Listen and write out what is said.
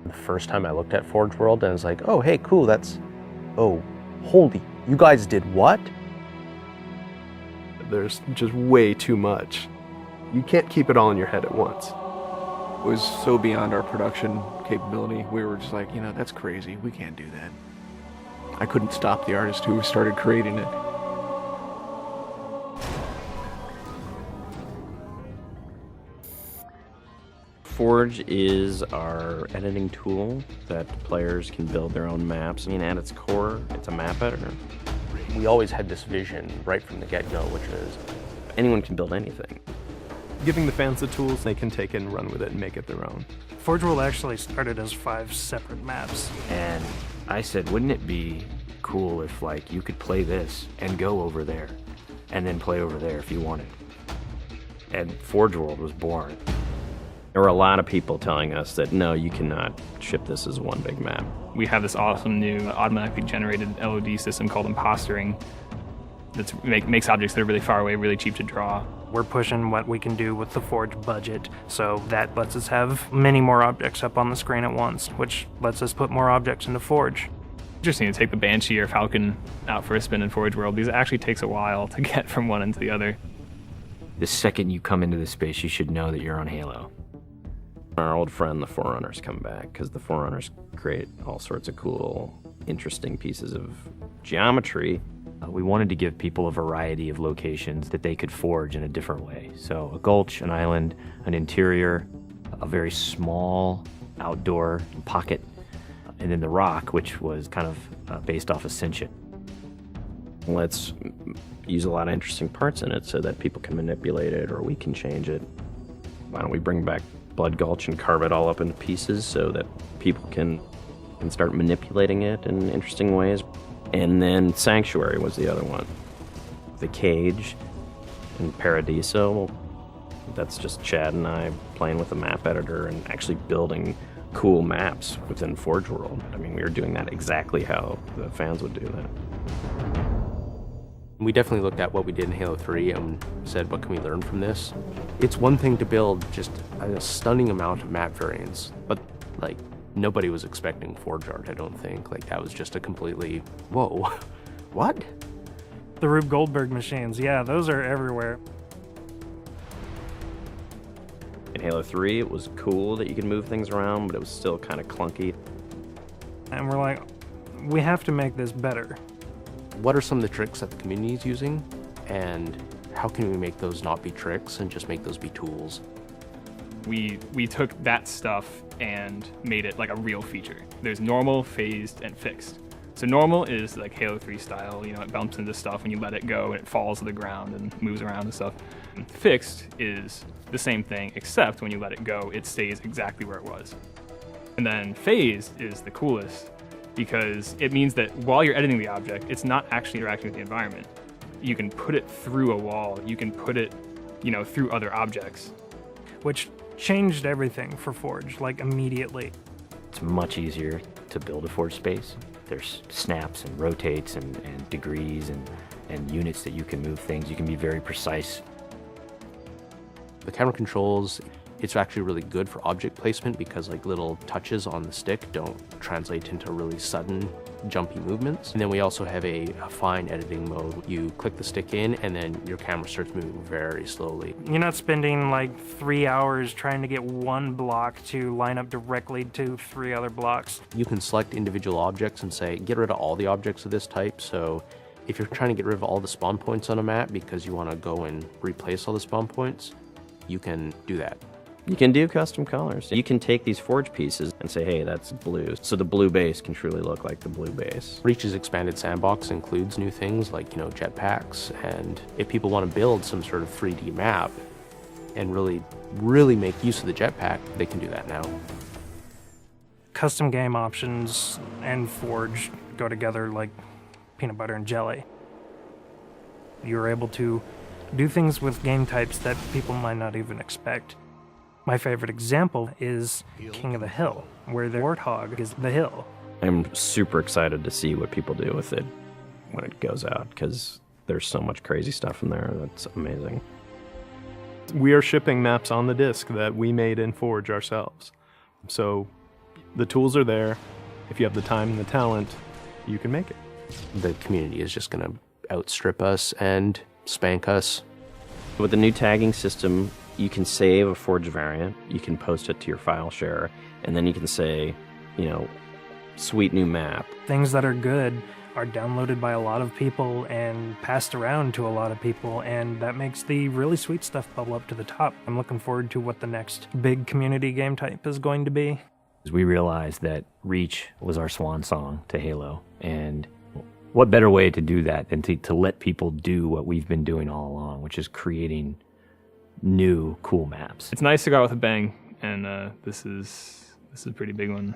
The first time I looked at Forge World and I was like, oh, hey, cool, oh, holy, you guys did what? There's just way too much. You can't keep it all in your head at once. It was so beyond our production capability. We were just like, that's crazy. We can't do that. I couldn't stop the artist who started creating it. Forge is our editing tool that players can build their own maps. I mean, at its core, it's a map editor. We always had this vision right from the get-go, which is anyone can build anything. Giving the fans the tools, they can take it and run with it and make it their own. Forge World actually started as 5 separate maps. And I said, wouldn't it be cool if, like, you could play this and go over there and then play over there if you wanted? And Forge World was born. There were a lot of people telling us that, no, you cannot ship this as one big map. We have this awesome new automatically generated LOD system called impostering that makes objects that are really far away really cheap to draw. We're pushing what we can do with the Forge budget, so that lets us have many more objects up on the screen at once, which lets us put more objects into Forge. Interesting to take the Banshee or Falcon out for a spin in Forge World, because it actually takes a while to get from one end to the other. The second you come into this space, you should know that you're on Halo. Our old friend, the Forerunners, come back, because the Forerunners create all sorts of cool, interesting pieces of geometry. We wanted to give people a variety of locations that they could forge in a different way. So a gulch, an island, an interior, a very small outdoor pocket, and then the rock, which was kind of based off Ascension. Let's use a lot of interesting parts in it so that people can manipulate it or we can change it. Why don't we bring back Blood Gulch and carve it all up into pieces so that people can start manipulating it in interesting ways. And then Sanctuary was the other one. The Cage and Paradiso, that's just Chad and I playing with the map editor and actually building cool maps within Forge World. I mean, we were doing that exactly how the fans would do that. we definitely looked at what we did in Halo 3 and said, what can we learn from this? It's one thing to build just a stunning amount of map variants, but like nobody was expecting Forge art, I don't think. Like that was just a completely, whoa, what? The Rube Goldberg machines, yeah, those are everywhere. In Halo 3, it was cool that you could move things around, but it was still kind of clunky. And we're like, we have to make this better. What are some of the tricks that the community is using, and how can we make those not be tricks and just make those be tools? We took that stuff and made it like a real feature. There's normal, phased, and fixed. So normal is like Halo 3 style, you know, it bumps into stuff when you let it go and it falls to the ground and moves around and stuff. And fixed is the same thing, except when you let it go, it stays exactly where it was. And then phased is the coolest because it means that while you're editing the object, it's not actually interacting with the environment. You can put it through a wall, you can put it, you know, through other objects. Which changed everything for Forge, like immediately. It's much easier to build a Forge space. There's snaps and rotates and degrees and units that you can move things. You can be very precise. The camera controls, it's actually really good for object placement because like little touches on the stick don't translate into really sudden jumpy movements. And then we also have a fine editing mode. You click the stick in and then your camera starts moving very slowly. You're not spending like 3 hours trying to get one block to line up directly to 3 other blocks. You can select individual objects and say, get rid of all the objects of this type. So if you're trying to get rid of all the spawn points on a map because you want to go and replace all the spawn points, you can do that. You can do custom colors. You can take these Forge pieces and say, hey, that's blue. So the blue base can truly look like the blue base. Reach's expanded sandbox includes new things like, you know, jetpacks. And if people want to build some sort of 3D map and really make use of the jetpack, they can do that now. Custom game options and Forge go together like peanut butter and jelly. You're able to do things with game types that people might not even expect. My favorite example is King of the Hill, where the warthog is the hill. I'm super excited to see what people do with it when it goes out, because there's so much crazy stuff in there that's amazing. We are shipping maps on the disc that we made in Forge ourselves. So The tools are there. If you have the time and the talent, you can make it. The community is just going to outstrip us and spank us. With the new tagging system, you can save a Forge variant, you can post it to your file share, and then you can say, you know, sweet new map. Things that are good are downloaded by a lot of people and passed around to a lot of people, and that makes the really sweet stuff bubble up to the top. I'm looking forward to what the next big community game type is going to be. We realized that Reach was our swan song to Halo, and what better way to do that than to let people do what we've been doing all along, which is creating new cool maps. It's nice to go out with a bang, and this is a pretty big one.